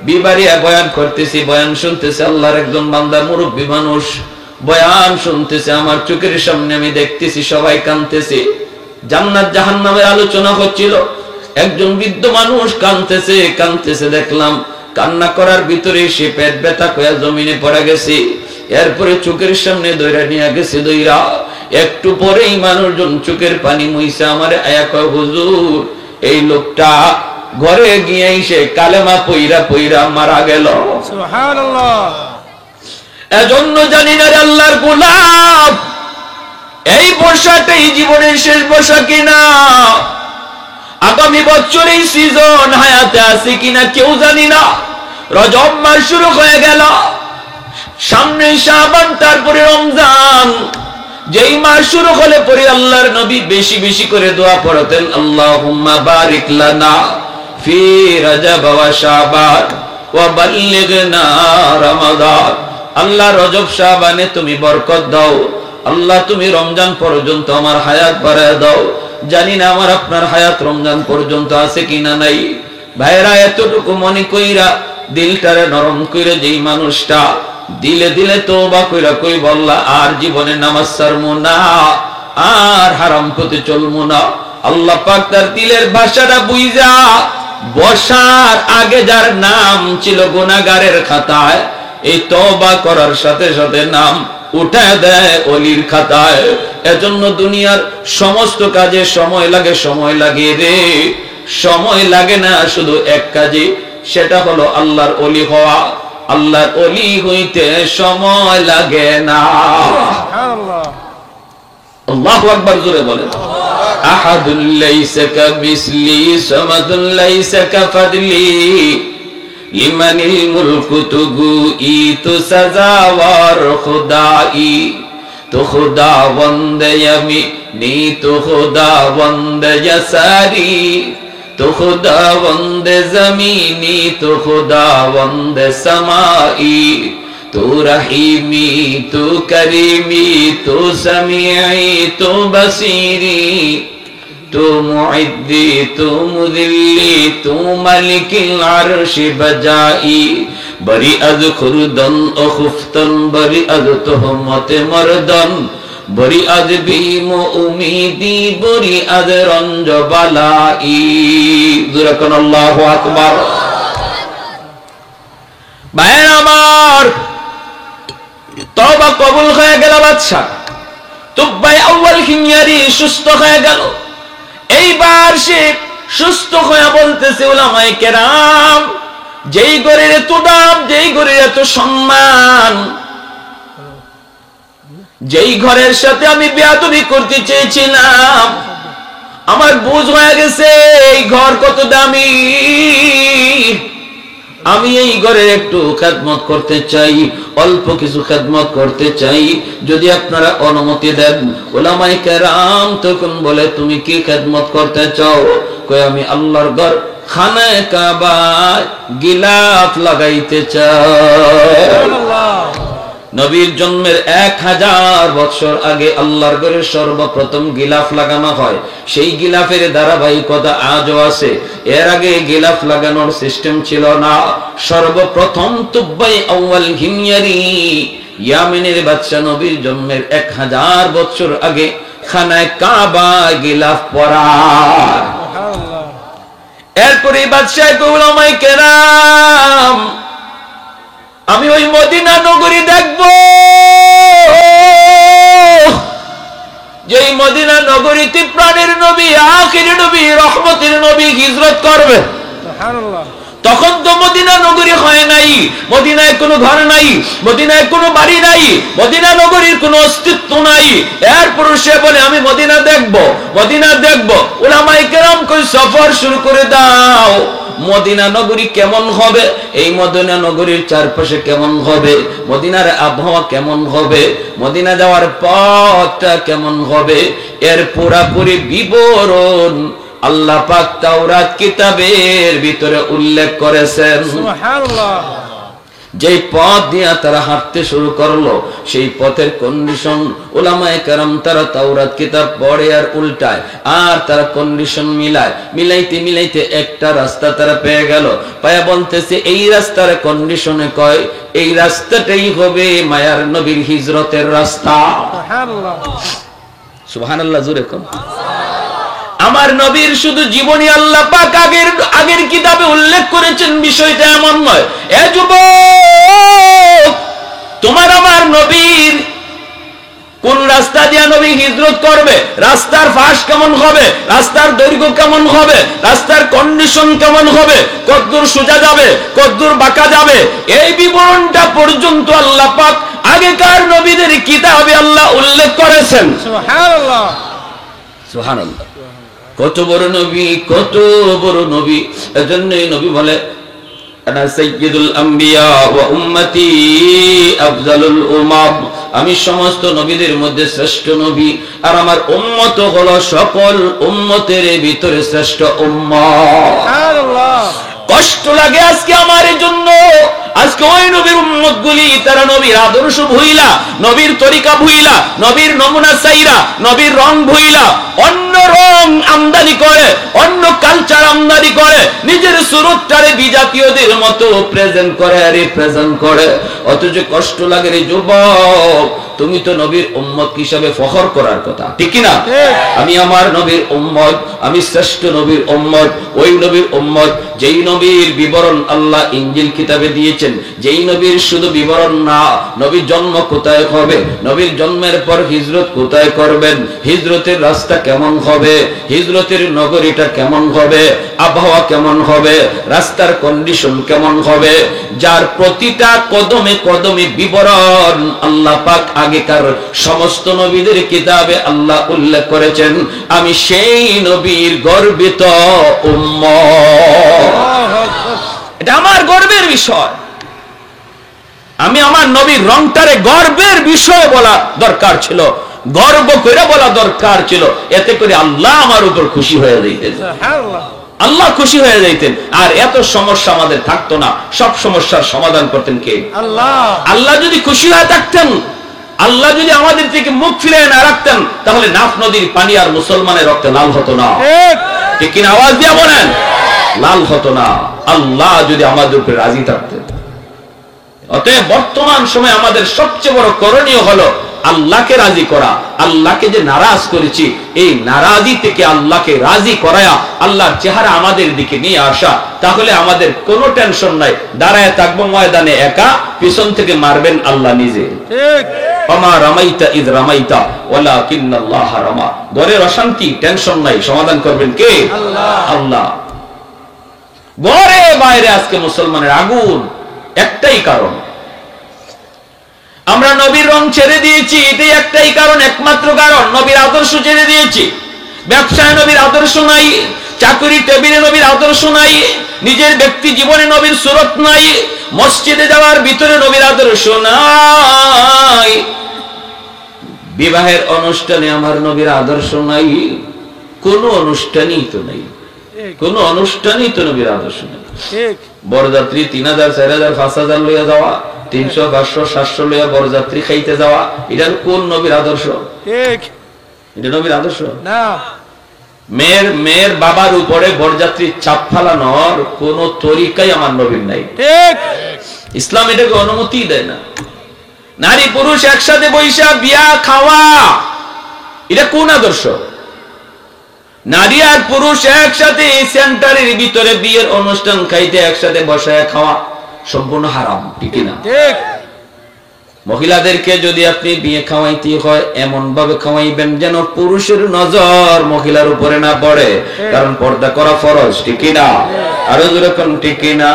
বিবারিয়া বয়ান করতেছি, বয়ান শুনতেছে আল্লাহর একজন বান্দা, মুরব্বী মানুষ বয়ান শুনতেছে। আমার চোখের সামনে আমি দেখতেছি সবাই কাঁদতেছে। জান্নাত জাহান্নামের আলোচনা হচ্ছিল, একজন বৃদ্ধ মানুষ কাঁদতেছে কাঁদতেছে। দেখলাম কান্না করার ভিতরে সে পেট ব্যথা কয়া জমিনে পড়ে গেছে। এরপরে চোখের সামনে দইরা নিয়ে গেছে, দইরা একটু পরেই মানুষজন চোখের পানি মুইছে আমারে আয়া কয়, হুজুর এই লোকটা ঘরে গিয়ে সে কালেমা পইরা পইরা মারা গেল। সুবহানাল্লাহ। এজন্য জানি না আল্লাহর গোলাম, এই বর্ষাটাই জীবনের শেষ বর্ষা কিনা, আগামী বছর এই সিজন হায়াতে আছে কিনা কেউ জানি না। রজব মাস শুরু হয়ে গেল, সামনে শাবান, তারপরে রমজান। যেই মাস শুরু হলে পরে আল্লাহর নবী বেশি বেশি করে দোয়া পড়তেন, আল্লাহুম্মা বারিক লানা ফি রজব ওয়া শাবান ওয়া বাল্লিগনা রমাদান। আল্লাহ রজব শাবানে তুমি বরকত দাও, আল্লাহ তুমি রমজান পর্যন্ত আমার হায়াত বাড়ায় দাও। জানি না আমার আপনার হায়াত রমজান পর্যন্ত আছে কিনা নাই। ভাইরা এতটুকু মনে কইরা দিলটারে নরম কইরা যেই মানুষটা দিলে দিলে তওবা কইরা কই বললা আর জীবনে নামাজ ছাড়মু না, আর হারাম পথে চলমু না, আল্লাহ পাক তার দিলের ভাষাটা বুঝা বসার আগে যার নাম ছিল গুনাহগারের খাতায়, এই তওবা করার সাথে সাথে নাম উঠায় দেয় ওলির খাতায়। এজন্য দুনিয়ার সমস্ত কাজে সময় লাগে, সময় লাগে রে, সময় লাগে না শুধু এক কাজে, সেটা হলো আল্লাহর ওলি হওয়া। আল্লাহর ওলি হইতে সময় লাগে না। সুবহানাল্লাহ। আল্লাহু আকবার, জোরে বলেন। আহাদুল লাইসা কামিসলি সামাদুল লাইসা কাফাদলি লিমানিল মুলকু তুগুই তো সাজাওয়ার খুদাই, তো খুদাবন্দে আমি নি, তো খুদাবন্দে ইয়াসারি, তো খুদাবন্দে জমিনি, তো খুদাবন্দে সমাই, তো রহিমি, তো করিমি, তো সমিঈ, তো বসিরি, তো মুইদ্দি, তো মুযিল্লি, তো মালিকিল আরশি বজাই, বরি আজ খুরদন ও খুফতন, বরি আজ তোহমতে মরদন, বরি আজ ভীম উমিদি, বরি আজ রঞ্জ বালাই। দুরাকান আল্লাহু আকবার। ভাইরা আমার, তওবা কবুল হয়ে গেল। বাদশা তুব্বাই আউয়াল হিময়ারি সুস্থ হয়ে গেল। এইবার সে সুস্থ হয়ে বলতেছে, উলামায়ে কেরাম, যেই ঘরের এত দাম, যেই ঘরের এত সম্মান, যেই ঘরের সাথে আমি বেয়াদবি করতে চেয়েছিলাম, আমার বুঝ হয়ে গেছে এই ঘর কত দামি। আমি এই ঘরে একটু খেদমত করতে চাই, অল্প কিছু খেদমত করতে চাই, যদি আপনারা অনুমতি দেন। উলামায়ে কেরাম তখন বলে, তুমি কি খেদমত করতে চাও? কই আমি আল্লাহর ঘর খানায়ে কাবায় গিলাফ লাগাইতে চাই। নবীর জন্মের 1000 বছর আগে আল্লাহর ঘরে সর্বপ্রথম গিলাফ লাগানো হয়। সেই গিলাফের ধারাবাহিকতা আজও আছে। এর আগে গিলাফ লাগানোর সিস্টেম ছিল না। সর্বপ্রথম তুব্বাই আউয়াল হিময়ারি, ইয়ামেনের বাদশা, নবীর জন্মের 1000 বছর আগে খানায়ে কাবা গিলাফ পরা। এরপরে বাদশা উলামায়ে কেরাম, আমি ওই মদিনা নগরী দেখব, যেই মদিনা নগরীতে প্রাণের নবী, আখির নবী, রহমতের নবী হিজরত করবে। সুবহানাল্লাহ। তখন তো মদিনা নগরী হয় নাই, মদিনায় কোনো ঘর নাই, মদিনায় কোনো বাড়ি নাই, মদিনা নগরীর কোনো অস্তিত্ব নাই। এরপর সে বলে আমি মদিনা দেখব, মদিনা দেখব। উলামায়ে কেরাম কই সফর শুরু করে দাও। মদিনা নগরী কেমন হবে, এই মদিনা নগরীর চারপাশে কেমন হবে, মদিনার আবহাওয়া কেমন হবে, মদিনা যাওয়ার পথটা কেমন হবে, এর পুরাপুরি বিবরণ আল্লাহ পাক তাওরাত কিতাবের ভিতরে উল্লেখ করেছেন। সুবহানাল্লাহ। যেই পথ দিয়ে তারা হাঁটতে শুরু করলো সেই পথের কন্ডিশন উলামায়ে কেরাম তারা তাওরাত কিতাব পড়ে আর উল্টায় আর তারা কন্ডিশন মিলাইতে মিলাইতে একটা রাস্তা তারা পেয়ে গেল, পায়া বলতেছে এই রাস্তার কন্ডিশনে কয় এই রাস্তাটাই হবে মায়ার নবীর হিজরতের রাস্তা। সুবহানাল্লাহ। সুবহানাল্লাহ জোরে কোন। আমার নবীর শুধু জীবনী আল্লাহ পাক আগের কিতাবে উল্লেখ করেছেন, বিষয়টা এমন নয়। এ যুবক, তোমার আমার নবীর কোন রাস্তা দিয়ে নবী হিজরত করবে, রাস্তার ফাঁস কেমন হবে, রাস্তার দৈর্ঘ্য কেমন হবে, রাস্তার কন্ডিশন কেমন হবে, কতদূর সোজা যাবে, কতদূর বাঁকা যাবে, এই বিবরণটা পর্যন্ত আল্লাহ পাক আগেকার নবীদের কিতাবে আল্লাহ উল্লেখ করেছেন। সুবহানাল্লাহ। সুবহানাল্লাহ। কত বড় নবী, কত বড় নবী। এজন্যই নবী বলে আনা সাইয়্যিদুল আম্বিয়া ওয়া উম্মতি আফজালুল উমাম, আমি সমস্ত নবীদের মধ্যে শ্রেষ্ঠ নবী আর আমার উম্মত হলো সকল উম্মতের ভিতরে শ্রেষ্ঠ উম্মত। সুবহানাল্লাহ। কষ্ট লাগে আজকে আমার জন্য, আজকে ওই নবীর উম্মতগুলি তারা নবীর আদর্শ ভুইলা, নবীর তরিকা ভুইলা, নবীর নমুনা চাইরা, নবীর রং ভুইলা অন্য রং আমদানি করে, অন্য কালচার আমদানি করে, নিজের সুরতটারে বিজাতীয়দের মতো প্রেজেন্ট করে, রিপ্রেজেন্ট করে। অথচ কষ্ট লাগে রে যুবক, তুমি তো নবীর উম্মত হিসাবে ফখর করার কথা, ঠিক কি না? আমি আমার নবীর উম্মত, আমি শ্রেষ্ঠ নবীর উম্মত, ওই নবীর উম্মত যেই নবীর বিবরণ আল্লাহ ইনজিল কিতাবে দিয়েছেন, যেই নবীর শুধু বিবরণ না, নবীর জন্ম কোথায় হবে, নবীর জন্মের পর হিজরত কোথায় করবেন, হিজরতের রাস্তা কেমন হবে, হিজরতের নগরীটা কেমন হবে, আবহাওয়া কেমন হবে, রাস্তার কন্ডিশন কেমন হবে, যার প্রতিটা কদমে কদমে বিবরণ আল্লাহ পাক আগেকার সমস্ত নবীদের কিতাবে আল্লাহ উল্লেখ করেছেন। আমি সেই নবীর গর্বিত উম্মত, এটা আমার গর্বের বিষয়। আমি আমার নবীর রংটারে গর্বের বিষয় বলা দরকার ছিল, গর্ব করে বলা দরকার ছিল, এতে করে আল্লাহ আমার উপর খুশি হয়ে যাইতেন, সুবহানাল্লাহ। আল্লাহ খুশি হয়ে যাইতেন, আর এত সমস্যা আমাদের থাকতো না। সব সমস্যার সমাধান করতেন কে? আল্লাহ। আল্লাহ যদি খুশি হয়ে থাকতেন, আল্লাহ যদি আমাদের থেকে মুখ ফিরিয়ে না রাখতেন, তাহলে নাফ নদীর পানি আর মুসলমানের রক্তে লাল হতো না, ঠিক। ঠিক কিনা? আওয়াজ দিয়ে বলেন, লাল হতো না। আল্লাহ যদি আমাদের উপরে রাজি থাকতেন। অতএব বর্তমান সময় আমাদের সবচেয়ে বড় করণীয় হলো আল্লাহকে রাজি করা। আল্লাহকে যে নারাজ করেছি, এই নারাজি থেকে আল্লাহকে রাজি করায়া আল্লাহর চেহারা আমাদের দিকে নিয়ে আসা, তাহলে আমাদের কোনো টেনশন নাই। দাঁড়ায় থাকবো ময়দানে একা, পিছন থেকে মারবেন আল্লাহ নিজে। ঠিক। ওমা রামাইতা ইদ রামাইতা ওয়ালাকিন্নাল্লাহ রামা। ঘরের অশান্তি, টেনশন নাই, সমাধান করবেন কে? আল্লাহ। আল্লাহ। ঘরে বাইরে আজকে মুসলমানের আগুন, একটাই কারণ, আমরা নবীর রং ছেড়ে দিয়েছি। এটাই একটাই কারণ, একমাত্র কারণ, নবীর আদর্শ ছেড়ে দিয়েছি। ব্যবসায় নবীর আদর্শ নাই, চাকরি টেবিলে নবীর আদর্শ নাই, নিজের ব্যক্তি জীবনে নবীর সুরত নাই, মসজিদে যাওয়ার ভিতরে নবীর আদর্শ নাই, বিবাহের অনুষ্ঠানে আমার নবীর আদর্শ নাই, কোন অনুষ্ঠানই তো নাই, কোন অনুষ্ঠানই তো নবীর আদর্শ নাই। ঠিক। বরযাত্রী 3000 4000 5000 লইয়া যাওয়া, 300 500 700 লইয়া বরযাত্রী খাইতে যাওয়া, এটা কোন নবীর আদর্শ? ঠিক। এটা নবীর আদর্শ না। মেয়ের বাবার উপরে বরযাত্রীর চাপ ফালানোর কোন তরিকাই আমার নবীর নাই। ঠিক। ইসলাম এটাকে অনুমতি দেয় না। নারী পুরুষ একসাথে বৈশা বিয়া খাওয়া, এটা কোন আদর্শ? নারী আর পুরুষ একসাথে এই সেন্টারের ভিতরে বিয়ের অনুষ্ঠান খাইতে একসাথে বসায় খাওয়া সম্পূর্ণ হারাম, ঠিক না? ঠিক। মহিলাদেরকে যদি আপনি বিয়ে খাওয়াইতে হয়, এমন ভাবে খাওয়াইবেন যেন পুরুষের নজর মহিলার উপরে না পড়ে, কারণ পর্দা করা ফরজ, ঠিক না? আরো যেরকম ঠিক না?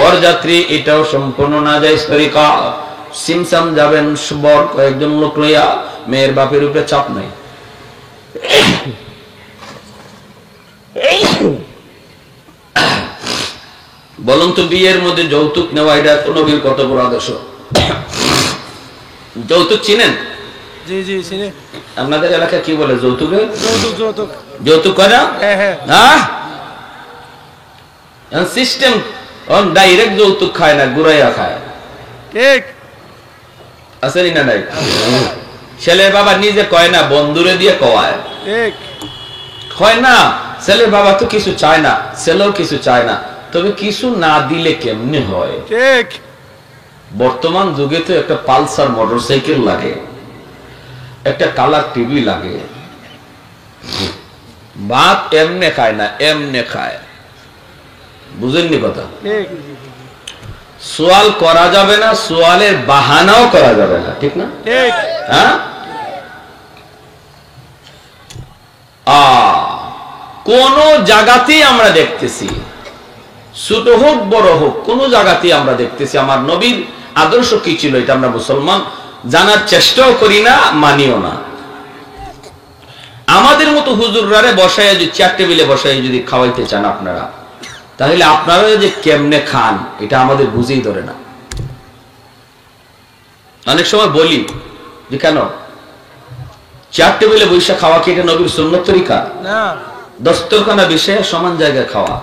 বরযাত্রী এটাও সম্পূর্ণ নাজায়েজ তরিকা। সিমসাম যাবেন বর কয়েকজন লোক লইয়া, মেয়ের বাপের উপরে চাপ নাই। বলুন তো, বিয়ের মধ্যে যৌতুক নেওয়া এটা নবীর কত বড় আদর্শ? যৌতুক চিনেন? জি জি চিনি। আপনাদের এলাকায় কি বলে যৌতুকে? যৌতুক। যৌতুক। যৌতুক করে না? হ্যাঁ। সিস্টেম ডাইরেক্ট যৌতুক খায় না, ঘুরাইয়া খায়। ঠিক আছে না নাই? ছেলের বাবা নিজে কয় না, বন্ধুরে দিয়ে কয়। ঠিক হয় না, ছেলের বাবা তো কিছু চায় না, ছেলেও কিছু চায় না, তবে কিছু না দিলে কেমনে হয়? ঠিক বর্তমান যুগে তো একটা পালসার মোটরসাইকেল লাগে, একটা কালার টিভি লাগে। ভাত এমনে খায় না, এমনে খায়। বুঝেননি কথা? ঠিক সোয়াল করা যাবে না, সোয়ালের বাহানাও করা যাবে না, ঠিক না? ঠিক হ্যাঁ, কোন জায়গাতেই আমরা দেখতেছি, ছোট হোক বড় হোক, কোন জায়গাতেই আমরা দেখতেছি আমার নবীর আদর্শ কি ছিল এটা আমরা মুসলমান জানার চেষ্টাও করি না, মানিও না। আমাদের মতো হুজুররারে বসায়, যদি চেয়ার টেবিলে বসায় যদি খাওয়াইতে চান আপনারা, তাহলে আপনারা যে কেমনে খান এটা আমাদের বুঝেই ধরে না। অনেক সময় বলি যে কেন চেয়ার টেবিলে বৈশা খাওয়া কি এটা নবীর সুন্নত তরিকা? না দস্তরখানা বিষয়ে সমান জায়গায় খাওয়া।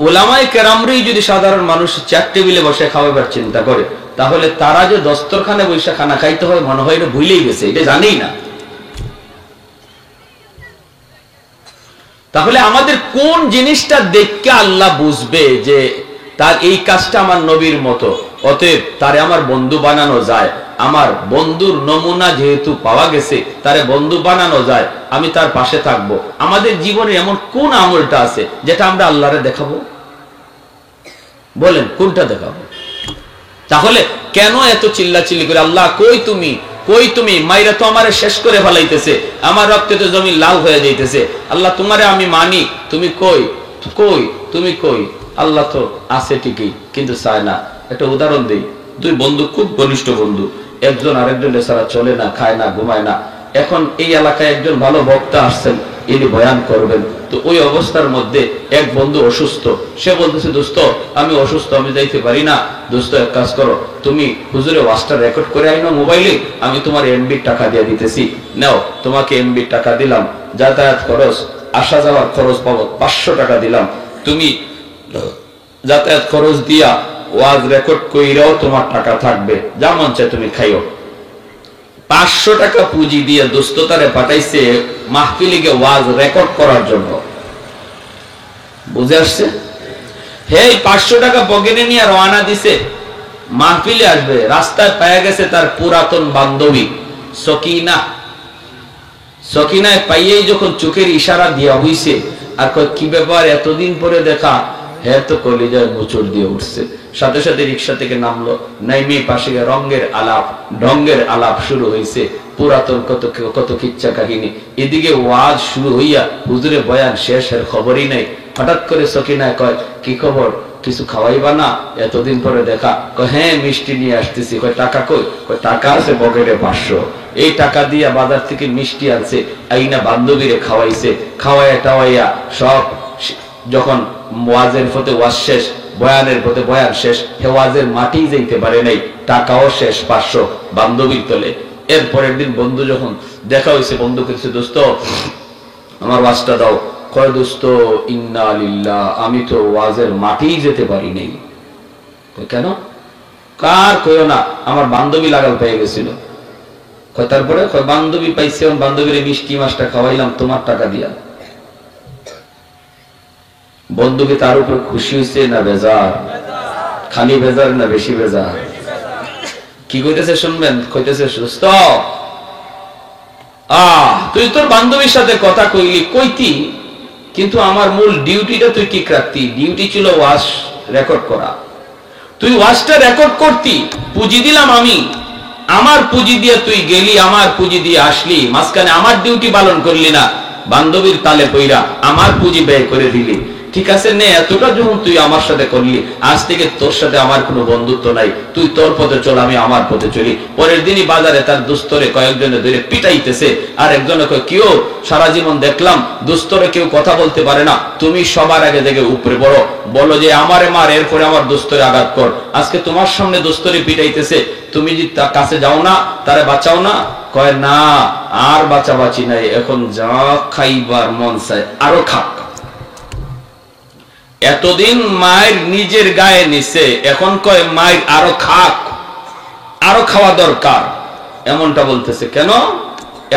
ওলামায়ে কেরামরাই যদি সাধারণ মানুষ চেয়ার টেবিলে বসে খাওয়াবার চিন্তা করে, তাহলে তারা যে দস্তরখানে বৈশা খানা খাইতে হয় মনে হয় এটা ভুলেই গেছে, এটা জানেই না। তাহলে আমাদের কোন জিনিসটা দেখে আল্লাহ বুঝবে যে তার এই কাজটা আমার নবীর মতো, অতএব তারে আমার বন্ধু বানানো যায়, আমার বন্ধুর নমুনা যেহেতু পাওয়া গেছে, তারে বন্ধু বানানো যায়, আমি তার পাশে থাকবো। আমাদের জীবনে এমন কোন আমলটা আছে যেটা আমরা আল্লাহরে দেখাবো? বলেন কোনটা দেখাবো? তাহলে কেন এত চিল্লাচিল্লি করে আল্লাহ কই তুমি, কই তুমি? মাইরা তো আমারে শেষ করে ফেলাইতেছে, আমার রক্তে তো জমি লাল হয়ে যাইতেছে। আল্লাহ তোমারে আমি মানি, তুমি কই, কই তুমি কই? আল্লাহ তো আছে ঠিকই, কিন্তু চায় না। একটা উদাহরণ দিই, দুই বন্ধু, খুব ঘনিষ্ঠ বন্ধু, একজন আরেকজনের ছাড়া চলে না, খায় না, ঘুমায় না। এখন এই এলাকায় একজন ভালো বক্তা আসছেন, ইনি বয়ান করবেন। তো ওই অবস্থার মধ্যে এক বন্ধু অসুস্থ, সে বলতেছে দোস্ত আমি অসুস্থ, আমি যাইতে পারি না। দোস্ত এক কাজ করো, তুমি হুজুরে ওয়াজটা রেকর্ড করে আইনো মোবাইলে, আমি তোমার এমবির টাকা দিয়ে দিতেছি, নাও তোমাকে এমবির টাকা দিলাম, যাতায়াত খরচ, আসা যাওয়ার খরচ পাবো 500 টাকা দিলাম, তুমি যাতায়াত খরচ দিয়া ওয়াজ রেকর্ড কইরাও তোমার টাকা থাকবে, যা মন চায় তুমি খাইও। 500 টাকা পুঁজি দিয়ে দোস্ততারে পাঠাইছে মাহফিলিকে ওয়াজ রেকর্ড করার জন্য। বুঝে আসছে? হেই 500 টাকা পকেটে নিয়ে রওনা দিছে, মাহফিলে আসবে। রাস্তায় পায়া গেছে তার পুরাতন বান্ধবী সকিনা। সকিনায় পাইয়েই যখন চোখের ইশারা দিয়া হইছে, আর কি ব্যাপার এতদিন পরে দেখা, হ্যাঁ তো কলিজায় মোচড় দিয়ে উঠছে। সাথে সাথে রিক্সা থেকে নামলো, নাইমে পাশে রঙের আলাপ, ঢঙ্গের আলাপ শুরু হয়েছে, পুরাতন কত কিচ্ছা কাহিনী। এদিকে ওয়াজ শুরু হইয়া হুজুরে বয়ান শেষের খবরই নাই। হঠাৎ করে সকিনায় কয়, কি খবর, কিছু খাওয়াইবা না, এতদিন পরে দেখা? কয় হ্যাঁ মিষ্টি নিয়ে আসতেছি। কয় টাকা কই? কয় টাকা আছে পকেটে 500। এই টাকা দিয়া বাজার থেকে মিষ্টি আনছে, আইনা বান্ধবীরে খাওয়াইছে, খাওয়াইয়া টাওয়াইয়া সব। যখন ওয়াজের ফতে ওয়াজ শেষ, বয়ানের ফতে বয়ান শেষ, হে ওয়াজের মাটি যাইতে পারে নাই, টাকাও শেষ 500 বান্ধবীর তলে। এরপরের দিন বন্ধু যখন দেখা হয়েছে, বন্ধু কিছু দোস্ত আমার ওয়াজটা দাও। কয় দোস্ত ইন্না লিল্লাহ, আমি তো ওয়াজের মাটি যেতে পারি নাই। কেন? কার কইও না, আমার বান্ধবী লাগাল পেয়ে গেছিল। কয় তারপরে? কয় বান্ধবী পাইছে, বান্ধবীর মিষ্টি মাছটা খাওয়াইলাম তোমার টাকা দিয়া। বন্ধুকে তার উপর খুশি হয়েছে না বেজার? খালি বেজার না বেশি বেজার? কি কইতেছে শুনবেন? কইতেছে দোস্ত তুই তোর বান্ধবীর সাথে কথা কইলি, কইতি, কিন্তু আমার মূল ডিউটিটা তুই ঠিক রাখতি। ডিউটি ছিল ওয়াজ রেকর্ড করা। তুই ওয়াজটা রেকর্ড করতি, পুঁজি দিলাম আমি, আমার পুঁজি দিয়ে তুই গেলি, আমার পুঁজি দিয়ে আসলি, মাঝখানে আমার ডিউটি পালন করলি না, বান্ধবীর তালে পইরা আমার পুঁজি ব্যয় করে দিলি। ঠিক আছে নে, এতটা যখন তুই আমার সাথে করলি, আজ থেকে তোর সাথে আমার কোনো বন্ধুত্ব নাই, তুই তোর পথে চল, আমি আমার পথে চলি। পরের দিনই বাজারে তার দুস্তরে কয়েকজনে ধরে পিটাইতেছে, আর একজনে কয় কেউ সারা জীবন দেখলাম দুস্তরে কেউ কথা বলতে পারে না, তুমি সবার আগে থেকে উপরে বড়, বলো যে আমারে মার, এরপরে আমার দুস্তরে আঘাত কর। আজকে তোমার সামনে দুস্তরে পিটাইতেছে, তুমি যদি তার কাছে যাও না, তারে বাঁচাও না? কয় না, আর বাঁচাবাঁচি নাই, এখন যা খাইবার মন চায় আরো খাক। এতদিন মায়ের নিজের গায়ে নিছে, এখন কয় মায়ের আরো খাক, আরো খাওয়া দরকার, এমনটা বলতেছে। কেন?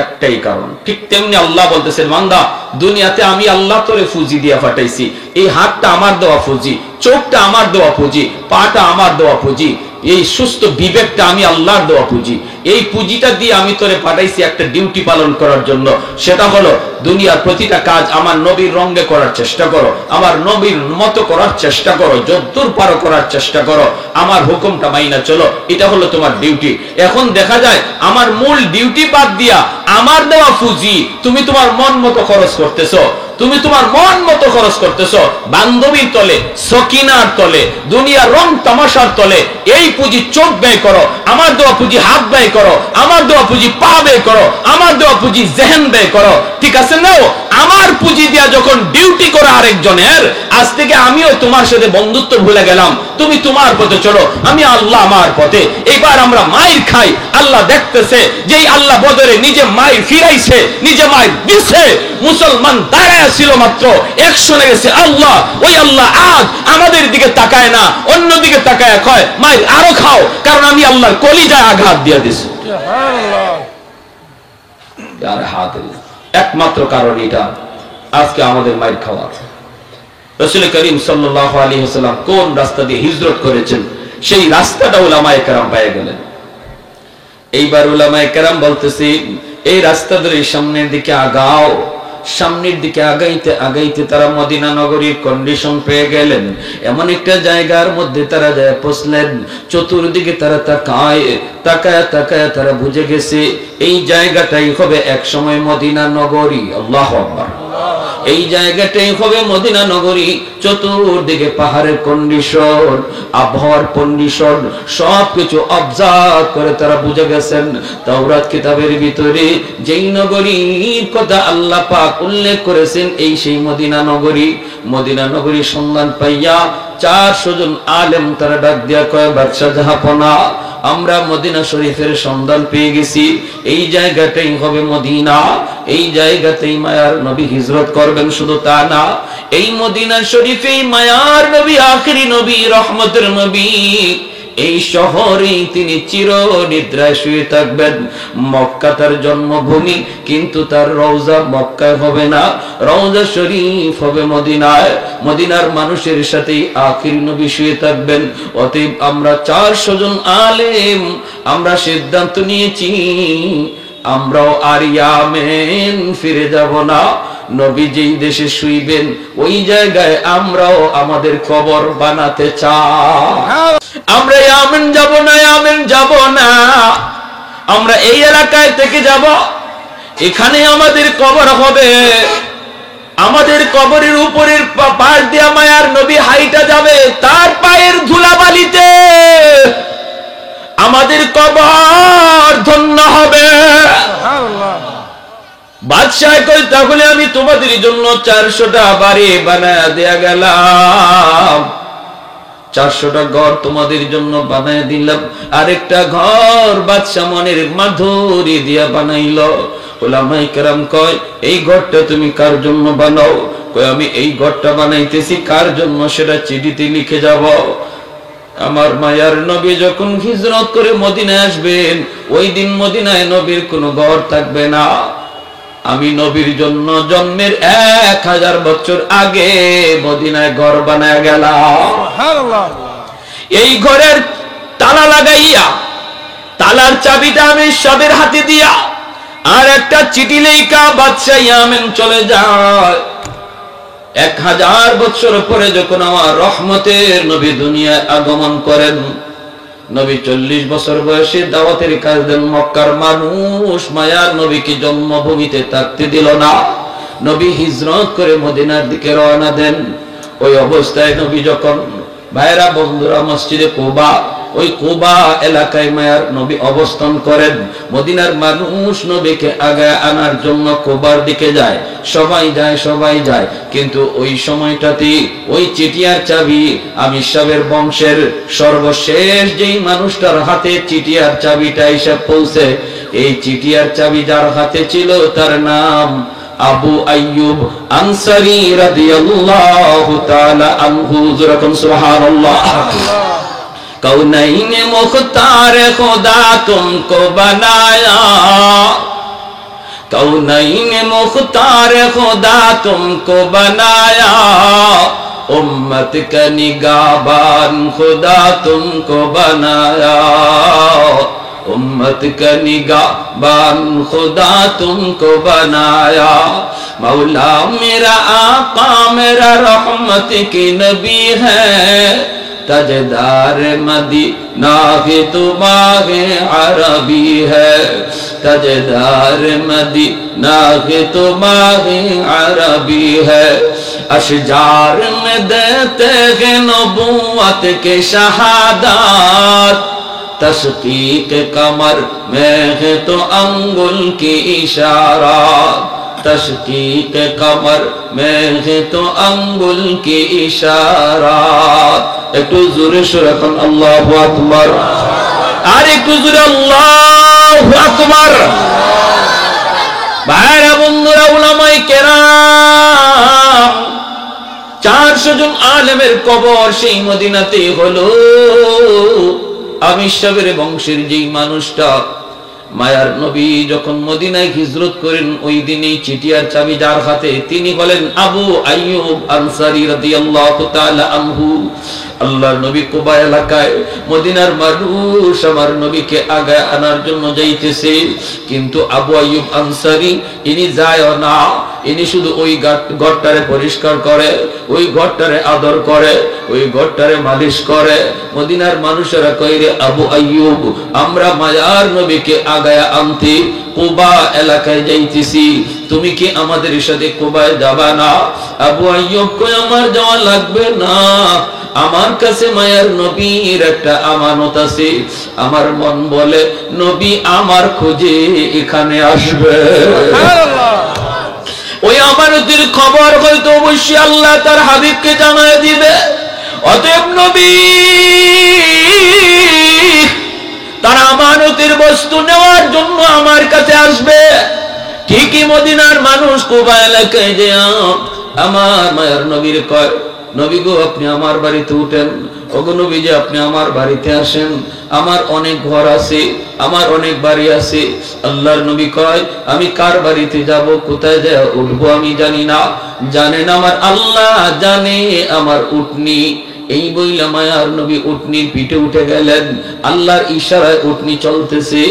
একটাই কারণ। ঠিক তেমনি আল্লাহ বলতেছেন, বান্দা দুনিয়াতে আমি আল্লাহ তোরে ফুজি দিয়া পাঠাইছি, এই হাতটা আমার দেওয়া ফুজি, চোখটা আমার দেওয়া পুঁজি, পাটা আমার দেওয়া পুঁজি, এই সুস্থ বিবেকটা আমি আল্লাহর দেওয়া পুঁজি। এই পুঁজিটা দিয়ে আমি তোরে পাঠাইছি একটা ডিউটি পালন করার জন্য। সেটা হলো দুনিয়ার প্রতিটা কাজ আমার নবীর রঙে করার চেষ্টা করো, আমার নবীর মতো করার চেষ্টা করো, যদ্দূর পারো করার চেষ্টা করো, আমার হুকুমটা মাইনা চলো। এটা হলো তোমার ডিউটি। এখন দেখা যায় আমার মূল ডিউটি বাদ দিয়া আমার দেওয়া পুঁজি তুমি তোমার মন মতো খরচ করতেছো, তুমি তোমার মন মতো খরচ করতেছো। বান্ধবীর তলে, সকিনার তলে, দুনিয়ার রং তামাশার তলে এই পুঁজি চোখ ব্যয় করো, আমার দেওয়া পুঁজি হাত ব্যয় করো, আমার দেওয়া পুঁজি পা ব্যয় করো, আমার দেওয়া পুঁজি জেহেন ব্যয় করো। ঠিক আছে না? আমার পুঁজি দিয়া যখন ডিউটি করো আরেকজনের, আজ থেকে আমিও তোমার সাথে বন্ধুত্ব ভুলে গেলাম, তুমি তোমার পথে চলো, আমি আল্লাহ আমার পথে। এইবার আমরা মায়ের খাই, আল্লাহ দেখতেছে যে আল্লাহ বদরে নিজে মায়ের ফিরাইছে, নিজে মায়ের দিছে। মুসলমান দাঁড়ায় ছিল মাত্র, একশনে গেছে আল্লাহ। ওই আল্লাহ আজ আমাদের দিকে তাকায় না, অন্য দিকে তাকায় কয় মায়ের আরো খাও, কারণ আমি আল্লাহর কলিজায় আঘাত দিয়ে দিছি। একমাত্র কারণ এটা আজকে আমাদের মায়ের খাওয়ার। রাসূল করিম সাল্লাল্লাহু আলাইহি ওয়াসাল্লাম কোন রাস্তা দিয়ে হিজরত করেছেন, সেই রাস্তাটা উলামায়ে কেরাম পেয়ে গেলেন। এইবার উলামায়ে কেরাম বলতেছি, এই রাস্তা ধরে সামনের দিকে আগাও। সামনের দিকে আগাইতে আগাইতে তারা মদিনা নগরীর কন্ডিশন পেয়ে গেলেন। এমন একটা জায়গার মধ্যে তারা যায় পৌঁছলেন, চতুর্দিকে তারা তাকায় তাকায় তাকায় তারা বুঝে গেছে এই জায়গাটাই হবে এক সময় মদিনা নগরী। আল্লাহু আকবার। এই জায়গাটাই হবে মদিনা নগরী। চতুর্দিকে পাহাড়ের কন্ডিশন, আবহাওয়ার কন্ডিশন সবকিছু অবজার্ভ করে তারা বুঝে গেছেন তাওরাত কিতাবের ভিতরে যেই নগরীর কথা আল্লাহ পাক উল্লেখ করেছেন এই সেই মদিনা নগরী। মদিনা নগরীর সন্ধান পাইয়া 400 জন আলেম তারা ডাক দিয়া কয়, বাদশাহ জাহাপনা, আমরা মদিনা শরীফের সন্ধান পেয়ে গেছি, এই জায়গাটাই হবে মদিনা, এই জায়গাতেই মায়ার নবী হিজরত করবেন। শুধু তা না, এই মদিনা শরীফেই মায়ার নবী, আখিরি নবী, রহমতের নবী, এই শহরেই তিনি চির নিদ্রায় শুয়ে থাকবেন। মক্কা তার জন্মভূমি, কিন্তু তার রওজা মক্কায় হবে না, রওজা শরীফ হবে মদিনায়। মদিনার মানুষের সাথেই আখিরি নবী শুয়ে থাকবেন। অতএব আমরা 400 জন আলেম আমরা সিদ্ধান্ত নিয়েছি আমরাও আর ইয়ামেন ফিরে যাব না। নবী যেই দেশে শুইবেন ওই জায়গায় আমরাও আমাদের কবর বানাতে চাই। আমরা ইয়ামেন যাব না, ইয়ামেন যাব না, আমরা এই এলাকায় থেকে যাব, এখানে আমাদের কবর হবে। আমাদের কবরের উপরের পাশ দিয়ে মায়ার নবী হাইটা যাবে, তার পায়ের ধুলাবালিতে আমাদের কবর ধন্য হবে। বাদশাহ কই, তাহলে আমি তোমাদের জন্য 400টা বাড়ি বানায় দেয়া গেলাম, 400টা ঘর তোমাদের জন্য বানায় দিলাম। আরেকটা ঘর বাদশাহ মনের মাধুরী দিয়া বানাইল। উলামায়ে কেরাম কয়, এই ঘরটা তুমি কার জন্য বানাও? কয়, আমি এই ঘরটা বানাইতেছি কার জন্য সেটা চিঠিতে লিখে যাব। আমার মায়ার নবী যখন হিজরত করে মদিনায় আসবেন, ওই দিন মদিনায় নবীর কোনো ঘর থাকবে না। আমি নবীর জন্য জন্মের 1000 বছর আগে মদিনায় ঘর বানায় গেলাম। এই ঘরের তালা লাগাইয়া, তালার চাবিটা আমি সবের হাতে দিয়া, আর একটা চিঠি লেখা বাদশাহ ইয়ামেন চলে যায়। 1000 বছর পরে যখন আমার রহমতের নবী দুনিয়ায় আগমন করেন, নবী 40 বছর বয়সে দাওয়াতের কাজ দেন। মক্কার মানুষ মায়ার নবীকে জন্মভূমিতে থাকতে দিল না। নবী হিজরত করে মদিনার দিকে রওনা দেন। ওই অবস্থায় নবী যখন, ভাইরা বন্ধুরা, মসজিদে কুবা, ওই কুবা এলাকায় মায়ার নবী অবস্থান করেন। মদিনার মানুষ নবীকে আগায় আনার জন্য কুবার দিকে যায়, সবাই যায়, সবাই যায়। কিন্তু ওই সময়টাতে ওই চিঠিয়ার চাবি আমির সাহেবের বংশের সর্বশেষ যেই মানুষটার হাতে চিঠিয়ার চাবিটা এসে পৌঁছে, এই চিঠিয়ার চাবি যার হাতে ছিল তার নাম আবু আইয়ুব আনসারী রাদিয়াল্লাহু তাআলা আনহু। যখন সুবহানাল্লাহ। कौनैन मुख्तार खुदा तुमको बनाया, कौनैन मुख्तार खुदा तुमको बनाया, उम्मत का निगाहबान खुदा तुमको बनाया, उम्मत का निगाहबान खुदा तुमको बनाया। मौला मेरा आका मेरा रहमत की नबी है, ताजदार मदीना के तुम्हारे अरबी है, ताजदार मदीना के तुम्हारे अरबी है। अशजार में देते हैं नबूवत के शहादत, तस्कीक कमर में है तो अंगुल की इशारा, तस्कीक कमर में है तो अंगुल की इशारा। একটু জোরে সুরে এখন আল্লাহু আকবার, আর একটু জোরে আল্লাহু আকবার। ভাইরা বন্ধুরা, উলামায়ে কেরাম 400 জন আলেমের কবর সেই মদিনাতে হলো। আমির সাহেবের বংশের যেই মানুষটা মায়ার নবী যখন মদিনায় হিজরত করেন, ওই দিনই চিঠিয়ার চাবি যার হাতে তিনি বলেন আবু আইয়ুব আনসারী রাদিয়াল্লাহু তাআলা আনহু। আল্লাহর নবী কুবা এলাকায়, মদিনার মানুষ আমার নবীকে আগায় আনার জন্য যাইতেছে, কিন্তু আবু আইয়ুব আনসারী ইনি যায় না, ইনি শুধু ওই ঘরটারে পরিষ্কার করে, ওই ঘরটারে আদর করে, ওই ঘরটারে মালিশ করে। মদিনার মানুষেরা কইরে আবু আইয়ুব আমরা মায়ার নবীকে আগায় আনতে কুবা এলাকায় যাইতেছি, তুমি কি আমাদের সাথে কুবায় যাবা না? আবু আইয়ুব কই আমার যাওয়া লাগবে না, আমার কাছে মায়ার নবীর একটা আমানত আছে, আমার মন বলে নবী আমার খোঁজে এখানে আসবে। ওই আমানতের খবর হয়তো অবশ্যই আল্লাহ তার হাবিবকে জানায় দিবে। অতএব নবী তার আমানতের বস্তু নেওয়ার জন্য আমার কাছে আসবে। ঠিকই মদিনার মানুষ কুবা এলাকায় যে আমার মায়ার নবীর কয়, নবী গো আপনি আমার বাড়িতে উঠেন, ওগো নবী যে আপনি আমার বাড়িতে আসেন, আমার অনেক ঘর আছে, আমার অনেক বাড়ি আছে। আল্লাহর নবী কয় আমি কার বাড়িতে যাব, কোথায় যায় উঠবো আমি জানি না, জানেন আমার আল্লাহ জানে আমার উটনি। এই বইলা মায়ার নবী উটনির পিঠে উঠে গেলেন, আল্লাহর ইশারায় উটনি চলতেছে।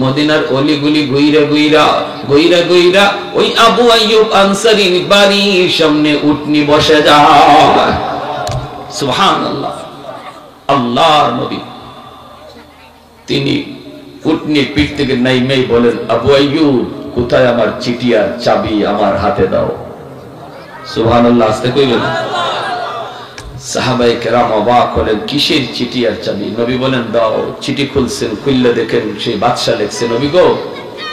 মদিনার অলিগুলি গইরা গইরা গইরা গইরা ওই আবু আইয়ুব আনসারীর বাড়ির সামনে উটনি বসে যায়। সুবহানাল্লাহ। আল্লাহর নবী তিনি উটনির পিঠ থেকে নাইমেই বলেন আবু আইয়ুব কোথায় আমার চিঠি আর চাবি আমার হাতে দাও। সুবহানাল্লাহ। আস্তে কইবেন। সাহাবায়ে কেরাম অবাক হলেন, কিসের চিঠি আর চাবি? নবী বলেন দাও। চিঠি খুলছেন, খুললে দেখেন সেই বাদশা লিখছে, নবী গো,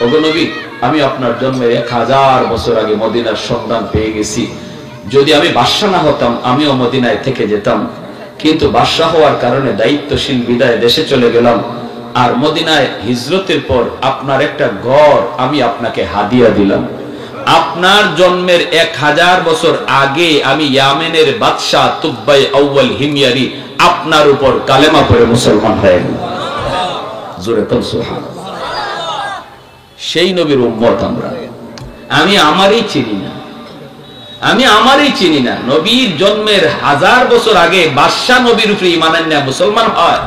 ওগো নবী আমি আপনার জন্মের 1000 বছর আগে মদিনার সন্ধান পেয়ে গেছি। যদি আমি বাদশা না হতাম আমিও মদিনায় থেকে যেতাম, কিন্তু বাদশা হওয়ার কারণে দায়িত্বশীল বিদায় দেশে চলে গেলাম। আর মদিনায় হিজরতের পর আপনার একটা ঘর আমি আপনাকে হাদিয়া দিলাম। আপনার জন্মের 1000 বছর আগে আমি ইয়ামেনের বাদশাহ তুব্বাই আউয়াল হিময়ারি আপনার উপর কালেমা পড়ে মুসলমান হয়ে গেল। জোরে কোন সুবহানাল্লাহ। সেই নবীর উম্মত আমরা। আমি আমারই চিনি না, আমি আমারই চিনি না। নবীর জন্মের 1000 বছর আগে বাদশাহ নবীর উপরে ঈমান আনলে মুসলমান হয়,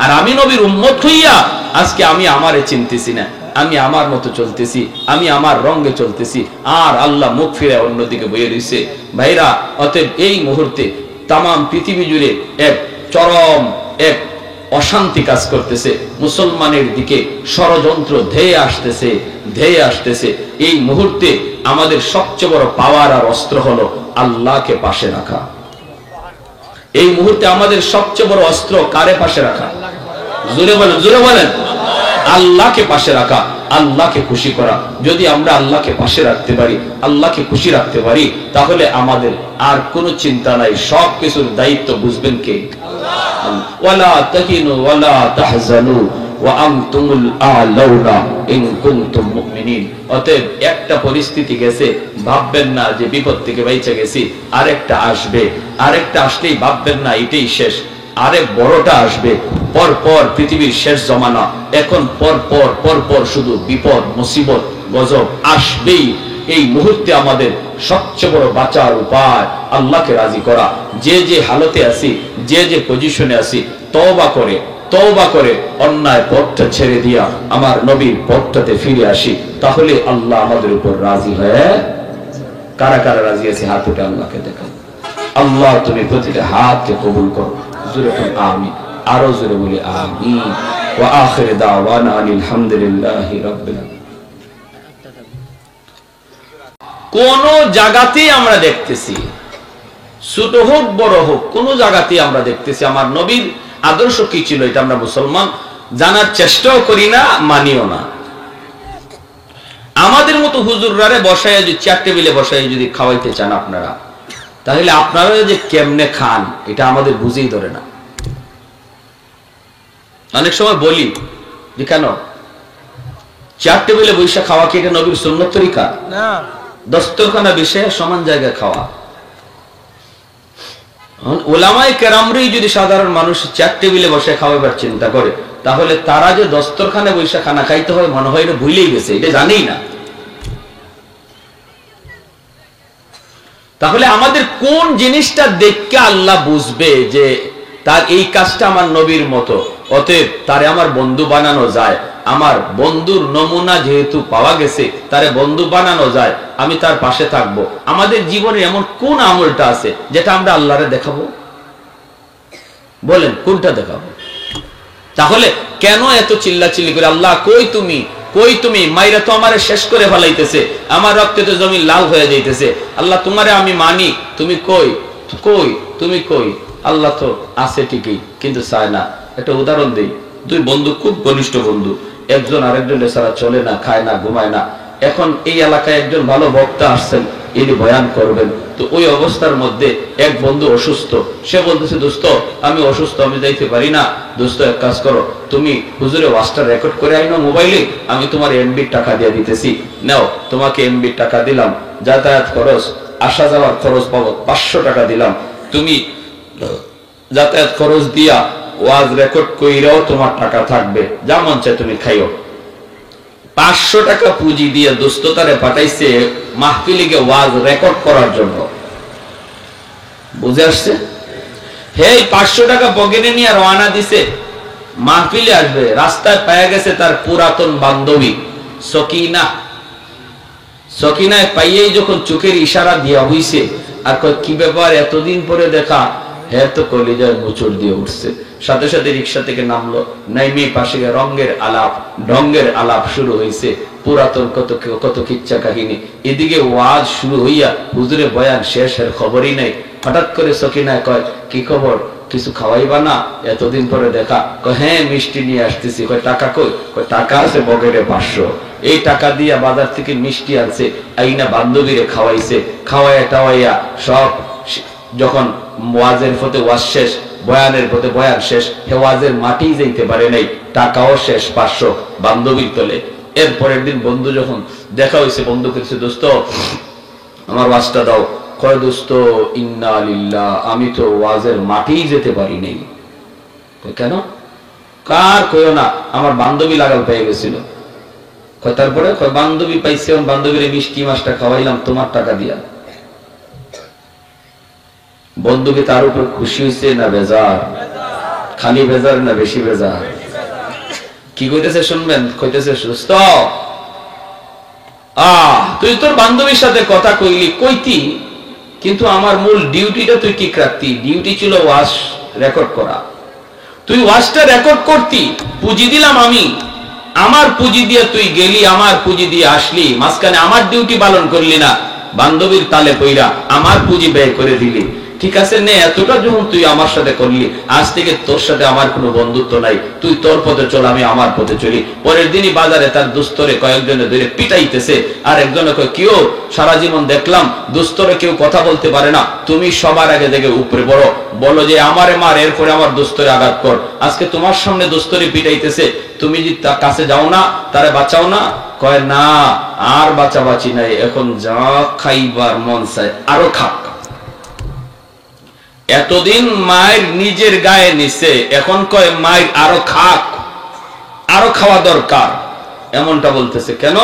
আর আমি নবীর উম্মত হইয়া আজকে আমি আমারে চিনতেছি না, আমি আমার মতো চলতেছি, আমি আমার রঙে চলতেছি, আর আল্লাহ মুখ ফিরে অন্যদিকে বয়ে রয়েছে। ভাইরা, অতএব এই মুহূর্তে তাম পৃথিবী জুড়ে এক চরম এক অশান্তি কাজ করতেছে, মুসলমানের দিকে ষড়যন্ত্র ধেয়ে আসতেছে ধেয়ে আসতেছে। এই মুহূর্তে আমাদের সবচেয়ে বড় পাওয়ার আর অস্ত্র হলো আল্লাহকে পাশে রাখা। এই মুহূর্তে আমাদের সবচেয়ে বড় অস্ত্র কারে পাশে রাখা? জোরে বলেন, জোরে বলেন। আল্লাহকে পাশে রাখা, আল্লাহকে খুশি করা। যদি আমরা আল্লাহকে পাশে রাখতে পারি, আল্লাহকে খুশি রাখতে পারি, তাহলে আমাদের আর কোনো চিন্তা নাই। সব কিছুর দায়িত্ব বুঝবেন কে? ওয়ালা তাহিনু ওয়ালা তাহজানু ওয়া আনতুমুল আ'লাউনা ইন কুনতুম মুমিনিন। অতএব একটা পরিস্থিতি গেছে, ভাববেন না যে বিপদ থেকে বাইচে গেছি, আরেকটা আসবে, আরেকটা আসলেই ভাববেন না এটাই শেষ, আরেক বড়টা আসবে। পর পর পৃথিবীর শেষ জমানা, এখন পর পর পর পর শুধু বিপদ মুসিবত গজব আসবেই। এই মুহূর্তে আমাদের সবচেয়ে বড় বাঁচার উপায় আল্লাহকে রাজি করা। যে যে হালতে আছি, যে যে পজিশনে আছি, তওবা করে অন্যায় পথটা ছেড়ে দিয়া আমার নবীর পথটাতে ফিরে আসি, তাহলে আল্লাহ আমাদের উপর রাজি হয়ে। কারা কারা রাজি আছে হাত উঠে আল্লাহকে দেখান। আল্লাহ তুমি প্রতিটা হাতকে কবুল করো। জোরে বলি আমিন, আরো জোরে বলি আমিন। ওয়া আখির দাওয়ানা আলহামদুলিল্লাহি রাব্বিল আলামিন। কোন জায়গাতেই আমরা দেখতেছি, ছোট হোক বড় হোক, কোন জায়গাতেই আমরা দেখতেছি আমার নবীর আদর্শ কি ছিল এটা আমরা মুসলমান জানার চেষ্টাও করি না, মানিও না। আমাদের মতো হুজুররারে বসায় যদি চেয়ার টেবিলে বসায় যদি খাওয়াইতে চান আপনারা, তাহলে আপনারা যে কেমনে খান এটা আমাদের বুঝেই ধরে না। অনেক সময় বলি যে কেন চেয়ার টেবিলে বসে খাওয়া কি এটা নবীর সুন্নত তরিকা না? দস্তরখানা বিষয়ে সমান জায়গায় খাওয়া। ওলামায়ে কেরামরাই যদি সাধারণ মানুষ চেয়ার টেবিলে বসে খাওয়াবার চিন্তা করে, তাহলে তারা যে দস্তরখানায় বসে খানা খাইতে হয় মনে হয় এটা ভুলেই গেছে, এটা জানেই না। তাহলে আমাদের কোন জিনিসটা দেখে আল্লাহ বুঝবে যে তার এই কাজটা আমার নবীর মতো, অতএব তারে আমার বন্ধু বানানো যায়। আমার বন্ধুর নমুনা যেহেতু পাওয়া গেছে, তারে বন্ধু বানানো যায়, আমি তার পাশে থাকবো। আমাদের জীবনে এমন কোন আমলটা আছে যেটা আমরা আল্লাহরে দেখাবো? বলেন কোনটা দেখাবো? তাহলে কেন এত চিল্লাচিল্লি করে আল্লাহ কই তুমি, কই তুমি? মাইরা তো আমারে শেষ করে ফেলাইতেছে, আমার রক্তে তো জমি লাল হয়ে যাইতেছে। আল্লাহ তোমারে আমি মানি, তুমি কই, কই তুমি কই? আল্লাহ তো আছে ঠিকই, কিন্তু চায় না। একটা উদাহরণ দিই, দুই বন্ধু, খুব ঘনিষ্ঠ বন্ধু, একজন আরেকজনের ছাড়া চলে না, খায় না, ঘুমায় না। এখন এই এলাকায় একজন ভালো বক্তা আসছেন, ইনি বয়ান করবেন। তো ওই অবস্থার মধ্যে এক বন্ধু অসুস্থ, সে বলতেছে দোস্ত আমি অসুস্থ, আমি যাইতে পারি না। দোস্ত এক কাজ করো, তুমি হুজুরে ওয়াজটা রেকর্ড করে আইনো মোবাইলে, আমি তোমার এমবির টাকা দিয়ে দিতেছি, নাও তোমাকে এমবির টাকা দিলাম, যাতায়াত খরচ, আসা যাওয়ার খরচ বাবদ 500 টাকা দিলাম, তুমি যাতায়াত খরচ দিয়া ওয়াজ রেকর্ড কইরাও তোমার টাকা থাকবে, যা মন চায় তুমি খাইও। 500 টাকা পুঁজি দিয়ে দোস্ততারে পাঠাইছে মাহফিলে গিয়ে ওয়াজ রেকর্ড করার জন্য। বুঝে আসছে? হে 500 টাকা পকেটে নিয়ে রওনা দিছে, মাহফিলে আসবে। রাস্তায় পায়া গেছে তার পুরাতন বান্ধবী সকিনা। সকিনায় পাইয়েই যখন চোখের ইশারা দিয়া হইছে, আর কয় কি ব্যাপার এতদিন পরে দেখা, হ্যাঁ তো কলিজায় মোচড় দিয়ে উঠছে। সাথে সাথে রিক্সা থেকে নামলো, নাইমে পাশে রঙের আলাপ, ঢঙ্গের আলাপ শুরু হয়েছে, পুরাতন কত কিচ্ছা কাহিনী। এদিকে ওয়াজ শুরু হইয়া হুজুরে বয়ান শেষের খবরই নাই। হঠাৎ করে সকিনায় কয় কি খবর, কিছু খাওয়াইবা না, এতদিন পরে দেখা? কয় হ্যাঁ মিষ্টি নিয়ে আসতেছি। কয় টাকা কই? কয় টাকা আছে পকেটে 500। এই টাকা দিয়া বাজার থেকে মিষ্টি আনছে, আইনা বান্ধবীরে খাওয়াইছে, খাওয়াইয়া টাওয়াইয়া সব। যখন ওয়াজের পথে ওয়াজ শেষ, বয়ানের পথে বয়ান শেষ, হে ওয়াজের মাটি যাইতে পারে নাই, টাকাও শেষ 500 বান্ধবীর তলে। এরপরের দিন বন্ধু যখন দেখা হয়েছে, বন্ধু কিছু দোস্ত আমার ওয়াজটা দাও। কয় দোস্ত ইন্না লিল্লাহ, আমি তো ওয়াজের মাটি যেতে পারি নাই। কেন? কার কইও না, আমার বান্ধবী লাগাল পেয়ে গেছিল। কয় তারপরে? কয় বান্ধবী পাইছে, বান্ধবীর মিষ্টি মাছটা খাওয়াইলাম তোমার টাকা দিয়া। বন্ধু কি তার উপর খুশি হয়েছে না বেজার? খালি বেজার না বেশি বেজার? কি কইতেছে শুনবেন? কইতেছে দোস্ত তুই তোর বান্ধবীর সাথে কথা কইলি, কইতি, কিন্তু আমার মূল ডিউটিটা তুই ঠিক রাখতি। ডিউটি ছিল ওয়াজ রেকর্ড করা। তুই ওয়াজটা রেকর্ড করতি, পুঁজি দিলাম আমি, আমার পুঁজি দিয়ে তুই গেলি, আমার পুঁজি দিয়ে আসলি, মাঝখানে আমার ডিউটি পালন করলি না, বান্ধবীর তালে কইরা আমার পুঁজি ব্যয় করে দিলি। ঠিক আছে নে, এতটা যখন তুই আমার সাথে করলি, আজ থেকে তোর সাথে আমার কোনো বন্ধুত্ব নাই, তুই তোর পথে চল, আমি আমার পথে চলি। পরের দিনই বাজারে তার দুস্তরে কয়েকজনে ধরে পিটাইতেছে, আর একজনে কয় কেউ সারা জীবন দেখলাম দুস্তরে কেউ কথা বলতে পারে না, তুমি সবার আগে দেখে উপরে বড়, বলো যে আমারে মার, এরপরে আমার দুস্তরে আঘাত কর। আজকে তোমার সামনে দুস্তরে পিটাইতেছে, তুমি যদি তার কাছে যাও না, তারে বাঁচাও না, কয় না, আর বাঁচাবাঁচি নাই, এখন যা খাইবার মন চায় আরো খাক। এতদিন মায়ের নিজের গায়ে নিছে, এখন কয় মায়ের আরো খাক, আরো খাওয়া দরকার। এমনটা বলতেছে কেন?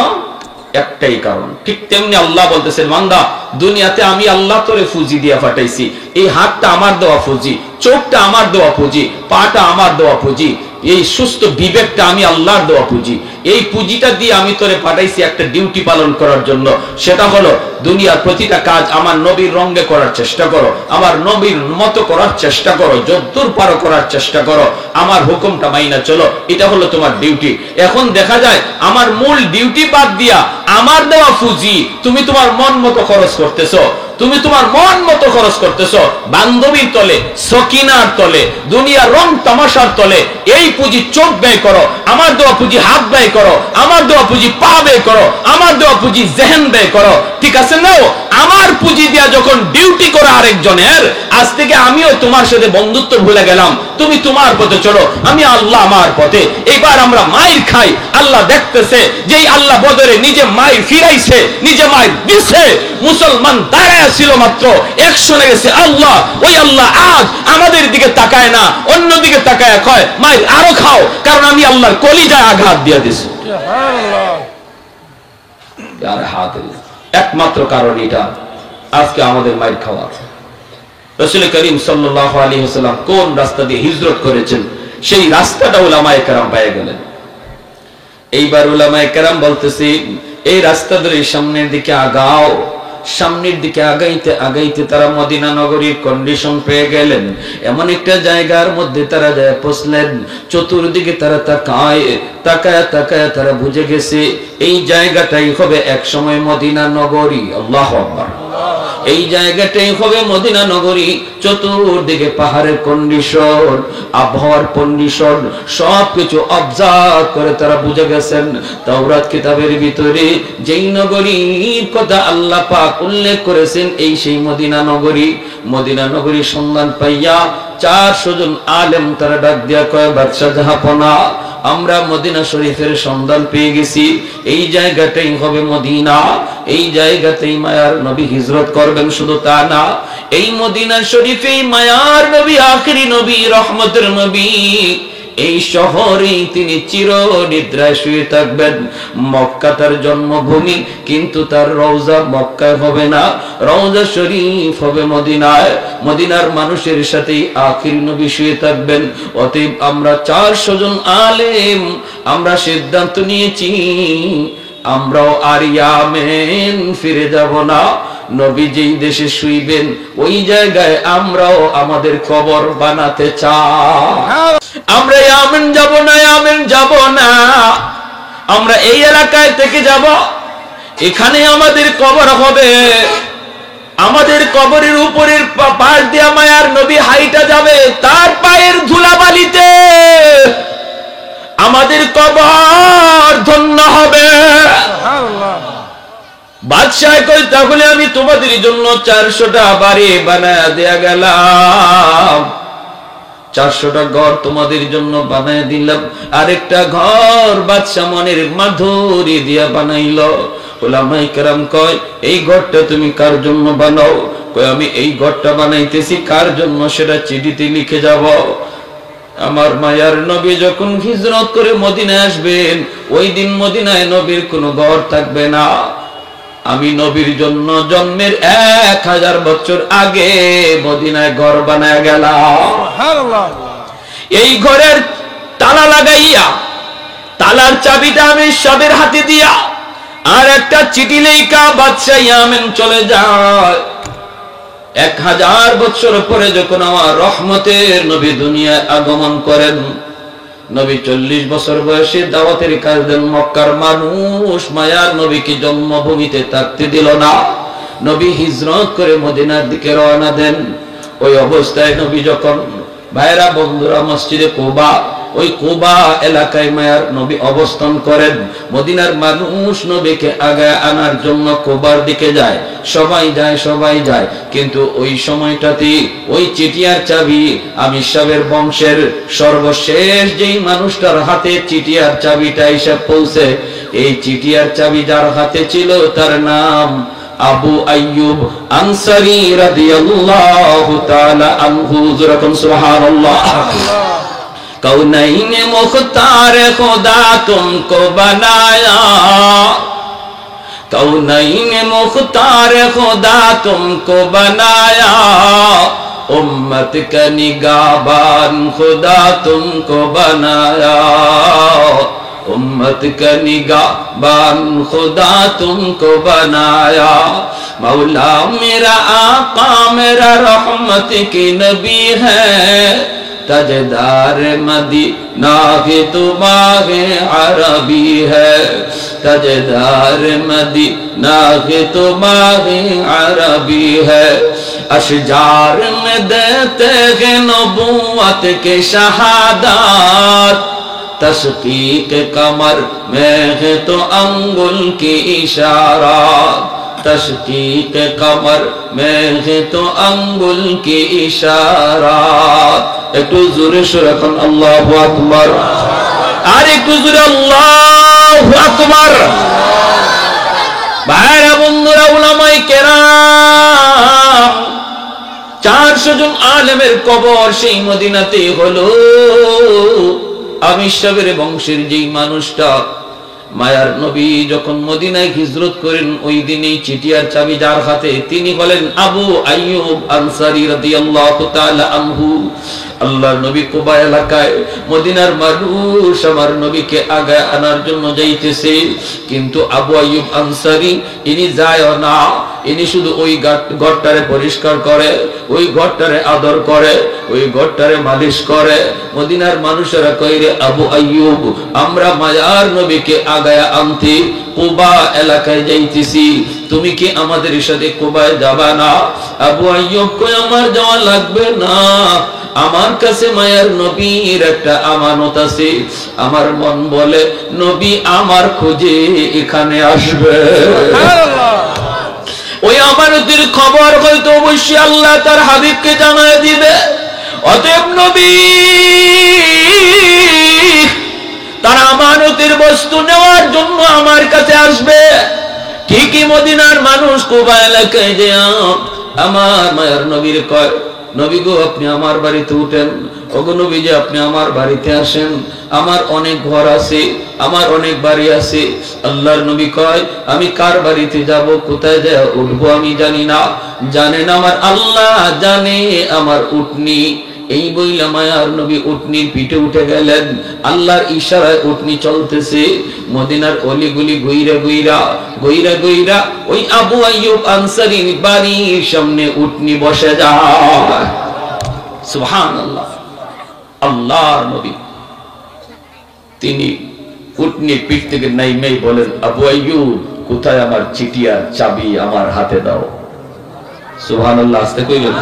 একটাই কারণ। ঠিক তেমনি আল্লাহ বলতেছেন, বান্দা দুনিয়াতে আমি আল্লাহ তোরে ফুজি দিয়া পাঠাইছি, এই হাতটা আমার দেওয়া ফুজি, চোখটা আমার দেওয়া পুঁজি, পাটা আমার দেওয়া পুঁজি, এই সুস্থ বিবেকটা আমি আল্লাহর দেওয়া পুঁজি। এই পুঁজিটা দিয়ে আমি তোরে পাঠাইছি একটা ডিউটি পালন করার জন্য। সেটা হলো দুনিয়ার প্রতিটা কাজ আমার নবীর রঙে করার চেষ্টা করো, আমার নবীর মতো করার চেষ্টা করো, যদ্দূর পারো করার চেষ্টা করো, আমার হুকুমটা মাইনা চলো। এটা হলো তোমার ডিউটি। এখন দেখা যায় আমার মূল ডিউটি বাদ দিয়া আমার দেওয়া পুঁজি তুমি তোমার মন মতো খরচ করতেছো, তুমি তোমার মন মতো খরচ করতেছো। বান্ধবীর তলে, সকিনার তলে, দুনিয়ার রং তামাশার তলে এই পুঁজি চোখ ব্যয় করো, আমার দেওয়া পুঁজি হাত ব্যয় করো, আমার দেওয়া পুঁজি পা ব্যয় করো, আমার দেওয়া পুঁজি জেহেন ব্যয় করো। ঠিক আছে না? আমার পুঁজি দিয়া যখন ডিউটি করো আরেকজনের, আজ থেকে আমিও তোমার সাথে বন্ধুত্ব ভুলে গেলাম, তুমি তোমার পথে চলো, আমি আল্লাহ আমার পথে। এইবার আমরা মায়ের খাই, আল্লাহ দেখতেছে যে আল্লাহ বদরে নিজে মায়ের ফিরাইছে, নিজে মায়ের দিছে। মুসলমান দাঁড়ায় ছিল মাত্র, একশনে গেছে আল্লাহ। ওই আল্লাহ আজ আমাদের দিকে তাকায় না, অন্য দিকে তাকায় কয় মায়ের আরো খাও, কারণ আমি আল্লাহর কলিজায় আঘাত দিয়ে দিছি। একমাত্র কারণ এটা আজকে আমাদের মায়ের খাওয়া। রাসূল করিম সাল্লাল্লাহু আলাইহি ওয়াসাল্লাম কোন রাস্তা দিয়ে হিজরত করেছেন, সেই রাস্তাটা উলামায়ে কেরাম পেয়ে গেলেন। এইবার উলামায়ে কেরাম বলতেছি, এই রাস্তা ধরে সামনের দিকে আগাও। সামনের দিকে আগাইতে আগাইতে তারা মদিনা নগরীর কন্ডিশন পেয়ে গেলেন। এমন একটা জায়গার মধ্যে তারা যায় পৌঁছলেন, চতুর্দিকে তারা তাকায় তাকায় তাকায় তারা বুঝে গেছে এই জায়গাটাই হবে এক সময় মদিনা নগরী। আল্লাহু আকবার। এই জায়গাটাই হবে মদিনা নগরী। চতুর্দিকে পাহাড়ের কন্ডিশন, আবহাওয়ার কন্ডিশন সবকিছু অবজার্ভ করে তারা বুঝে গেছেন তাওরাত কিতাবের ভিতরে যেই নগরীর কথা আল্লাহ পাক উল্লেখ করেছেন এই সেই মদিনা নগরী। মদিনা নগরীর সন্ধান পাইয়া 400 জন আলেম তারা ডাক দিয়া কয়, বাদশাহ জাহাপনা, আমরা মদিনা শরীফের সন্ধান পেয়ে গেছি, এই জায়গাটাই হবে মদিনা, এই জায়গাতেই মায়ার নবী হিজরত করবেন। শুধু তা না, এই মদিনা শরীফেই মায়ার নবী, আখেরি নবী, রহমতের নবী, এই শহরেই তিনি চিরনিদ্রায় শুয়ে থাকবেন। মক্কা তার জন্মভূমি, কিন্তু তার রওজা মক্কায় হবে না, রওজা শরীফ হবে মদিনায়। মদিনার মানুষের সাথেই আখেরি নবী শুয়ে থাকবেন। অতএব আমরা 400 জন আলেম আমরা সিদ্ধান্ত নিয়েছি আমরাও আর ইয়ামেন ফিরে যাব না। নবী যেই দেশে শুইবেন ওই জায়গায় আমরাও আমাদের কবর বানাতে চাই। আমরা ইয়ামেন যাব না, ইয়ামেন যাব না, আমরা এই এলাকায় থেকে যাব, এখানে আমাদের কবর হবে। আমাদের কবরের উপরের পাশ দিয়ে মায়ার নবী হাইটা যাবে, তার পায়ের ধুলাবালিতে আমাদের কবর ধন্য হবে। বাদশাহ কই, তাহলে আমি তোমাদের জন্য 400টা বাড়ি বানায় দেয়া গেলাম, 400টা ঘর তোমাদের জন্য বানায় দিলাম। আরেকটা ঘর বাদশাহ মনের মাধুরী দিয়া বানাইলো। উলামায়ে কেরাম কয়, এই ঘরটা তুমি কার জন্য বানাও? কয়, আমি এই ঘরটা বানাইতেছি কার জন্য সেটা চিঠিতে লিখে যাব। আমার মায়ার নবী যখন হিজরত করে মদিনায় আসবেন, ওই দিন মদিনায় নবীর কোনো ঘর থাকবে না। আমি নবীর জন্য জন্মের 1000 বছর আগে মদিনায় ঘর বানায় গেলাম। এই ঘরের তালা লাগাইয়া, তালার চাবিটা আমি সবের হাতে দিয়া, আর একটা চিঠি লেখা বাদশাহ ইয়ামেন চলে যায়। 1000 বছর পরে যখন আমার রহমতের নবী দুনিয়ায় আগমন করেন, নবী 40 বছর বয়সে দাওয়াতের কাজ দেন। মক্কার মানুষ মায়ার নবীকে জন্মভূমিতে থাকতে দিল না। নবী হিজরত করে মদিনার দিকে রওনা দেন। ওই অবস্থায় নবী যখন, ভাইরা বন্ধুরা, মসজিদে কুবা, ওই কুবা এলাকায় মায়ার নবী অবস্থান করেন। মদিনার মানুষ নবীকে আগায় আনার জন্য কুবার দিকে যায়, সবাই যায়, সবাই যায়। কিন্তু ওই সময়টাতে ওই চিঠিয়ার চাবি আমির সাহেবের বংশের সর্বশেষ যেই মানুষটার হাতে চিঠিয়ার চাবিটা এসে পৌঁছে, এই চিঠি আর চাবি যার হাতে ছিল তার নাম আবু আইয়ুব আনসারী রাদিয়াল্লাহু তাআলা আনহু। যখন সুবহানাল্লাহ। कौनैन मुख्तार खुदा तुमको बनाया, कौनैन मुख्तार खुदा तुमको बनाया, उम्मत का निगाहबान खुदा तुमको बनाया, उम्मत का निगाहबान खुदा तुमको बनाया। मौला मेरा आका मेरा रहमत की नबी है, तजदार मदीना के तुम्हारे अरबी है, तजदार मदीना के तुम्हारे अरबी है। अशजार में देते हैं नबूवत के शहादत, तस्कीक कमर में है तो अंगुल की इशारा, तस्कीक कमर में है तो अंगुल की इशारा। একটু জোরে সুরে এখন আল্লাহু আকবার, আর একটু জোরে আল্লাহু আকবার। ভাইরা বন্ধুরা, উলামায়ে কেরাম 400 জন আলেমের কবর সেই মদিনাতে হলো। আমির সাহেবের বংশের যেই মানুষটা মায়ার নবী যখন মদিনায় হিজরত করেন, ওই দিনেই চিঠি আর চাবি যার হাতে তিনি হলেন আবু আইয়ুব আনসারী রাদিয়াল্লাহু তাআলা আনহু। আল্লাহর নবী কুবা এলাকায়, মদিনার মানুষ আমার নবীকে আগায় আনার জন্য যাইতেছে, কিন্তু আবু আইয়ুব আনসারী ইনি যায় না, ইনি শুধু ওই ঘরটারে পরিষ্কার করে, ওই ঘরটারে আদর করে, ওই ঘরটারে মালিশ করে। মদিনার মানুষেরা কইরে আবু আইয়ুব, আমরা মায়ার নবীকে আগায় আনতে কুবা এলাকায় যাইতেছি, তুমি কি আমাদের সাথে কুবায় যাবা না? আবু আইয়ুব কই, আমার যাওয়া লাগবে না, আমার কাছে মায়ার নবীর একটা আমানত আছে। আমার মন বলে নবী আমার খোঁজে এখানে আসবে, ওই আমানতের খবর হয়তো অবশ্যই আল্লাহ তার হাবিবকে জানায় দিবে। অতএব নবী তার আমানতের বস্তু নেওয়ার জন্য আমার কাছে আসবে। ঠিকই মদিনার মানুষ কুবা এলাকায় যে আমার মায়ার নবীর কয়, নবী গো আপনি আমার বাড়িতে উঠেন, ওগো নবী যে আপনি আমার বাড়িতে আসেন, আমার অনেক ঘর আছে, আমার অনেক বাড়ি আছে। আল্লাহর নবী কয়, আমি কার বাড়িতে যাব, কোথায় যায় উঠবো আমি জানি না, জানেন আমার আল্লাহ জানে আমার উটনি। এই বইলা মায়ার নবী উটনির পিঠে উঠে গেলেন, আল্লাহর ইশারায় উটনি চলতেছে। মদিনার অলিগুলি গইরা গইরা গইরা গইরা ওই আবু আইয়ুব আনসারীর বাড়ির সামনে উটনি বসে যায়। সুবহানাল্লাহ। আল্লাহর নবী তিনি উটনির পিঠ থেকে নাইমেই বলেন, আবু আইয়ুব কোথায় আমার চিঠি আর চাবি আমার হাতে দাও। সুবহানাল্লাহ। আস্তে কইলেন।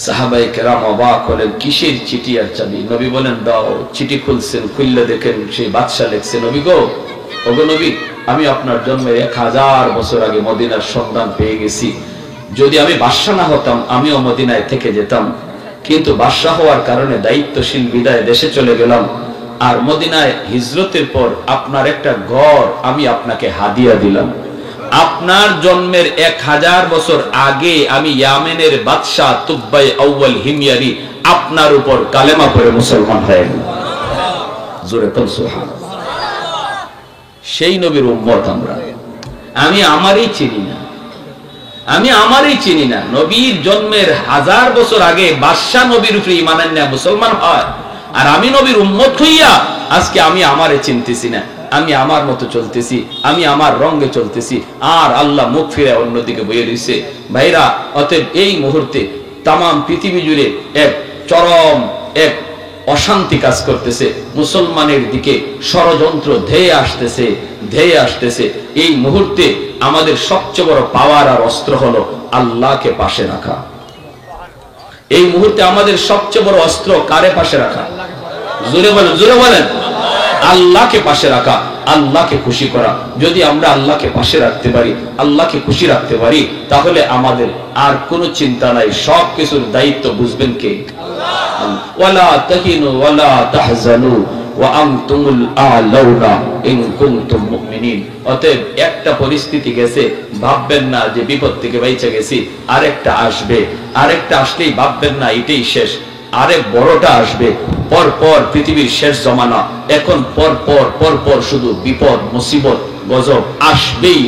সাহাবায়ে কেরাম অবাক হলেন, কিসের চিঠি আর চাবি? নবী বলেন দাও। চিঠি খুলছেন, খুললে দেখেন সেই বাদশা লিখছে, নবী গো, ওগো নবী, আমি আপনার জন্মের 1000 বছর আগে মদিনার সন্ধান পেয়ে গেছি। যদি আমি বাদশা না হতাম আমিও মদিনায় থেকে যেতাম, কিন্তু বাদশা হওয়ার কারণে দায়িত্বশীল বিদায় দেশে চলে গেলাম। আর মদিনায় হিজরতের পর আপনার একটা ঘর আমি আপনাকে হাদিয়া দিলাম। আপনার জন্মের 1000 বছর আগে আমি ইয়ামেনের বাদশা তুব্বাই আউয়াল হিময়ারি আপনার উপর কালেমা পড়ে মুসলমান হয়ে গেল। জোরে বল সুবহানাল্লাহ। সেই নবীর উম্মত আমরা। আমি আমারই চিনি না, আমি আমারই চিনি না। নবীর জন্মের 1000 বছর আগে বাদশা নবীর উপরে ঈমান আনলে মুসলমান হয়, আর আমি নবীর উম্মত হইয়া আজকে আমি আমারে চিনতেছি না, আমি আমার মতো চলতেছি, আমি আমার রঙে চলতেছি, আর আল্লাহ মুখ ফিরে অন্যদিকে বইয়ে দিয়েছে। ভাইরা, অতএব এই মুহূর্তে তামাম পৃথিবী জুড়ে এক চরম এক অশান্তি কাজ করতেছে, মুসলমানের দিকে ষড়যন্ত্র ধেয়ে আসতেছে ধেয়ে আসতেছে। এই মুহূর্তে আমাদের সবচেয়ে বড় পাওয়ার আর অস্ত্র হলো আল্লাহকে পাশে রাখা। এই মুহূর্তে আমাদের সবচেয়ে বড় অস্ত্র কারে পাশে রাখা? জোরে বলেন, জোরে বলেন। আল্লাহকে পাশে রাখা, আল্লাহকে খুশি করা। যদি আমরা আল্লাহকে পাশে রাখতে পারি, আল্লাহকে খুশি রাখতে পারি, তাহলে আমাদের আর কোনো চিন্তা নাই। সব কিছুর দায়িত্ব বুঝবেন কে? আল্লাহ। ওয়ালা তাহিনু ওয়ালা তাহজানু ওয়া আনতুমুল আ'লাউনা ইন কুনতুম মুমিনিন। অতএব একটা পরিস্থিতি গেছে, ভাববেন না যে বিপদ থেকে বাইচা গেছি, আরেকটা আসবে, আরেকটা আসলেই ভাববেন না এটাই শেষ, আরেক বড়টা আসবে। পর পর পৃথিবীর শেষ জমানা, এখন পর পর পর পর শুধু বিপদ মুসিবত গজব আসবেই।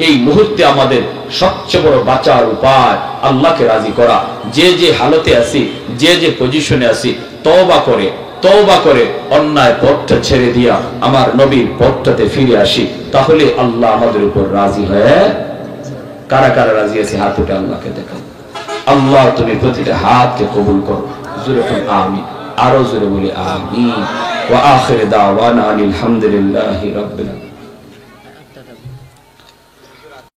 এই মুহূর্তে আমাদের সবচেয়ে বড় বাঁচার উপায় আল্লাহকে রাজি করা। যে যে হালতে আছি, যে যে পজিশনে আছি, তওবা করে অন্যায় পথটা ছেড়ে দিয়া আমার নবীর পথটাতে ফিরে আসি, তাহলে আল্লাহ আমাদের উপর রাজি হয়ে। কারা কারা রাজি আছে হাত উঠে আল্লাহকে দেখাও। আল্লাহ তুমি প্রতিটা হাতকে কবুল করো। জোরে বলুন আমিন, আরো জোরে বলি আমিন। ওয়া আখির দাওয়ানা আলহামদুলিল্লাহি রাব্বিল আলামিন।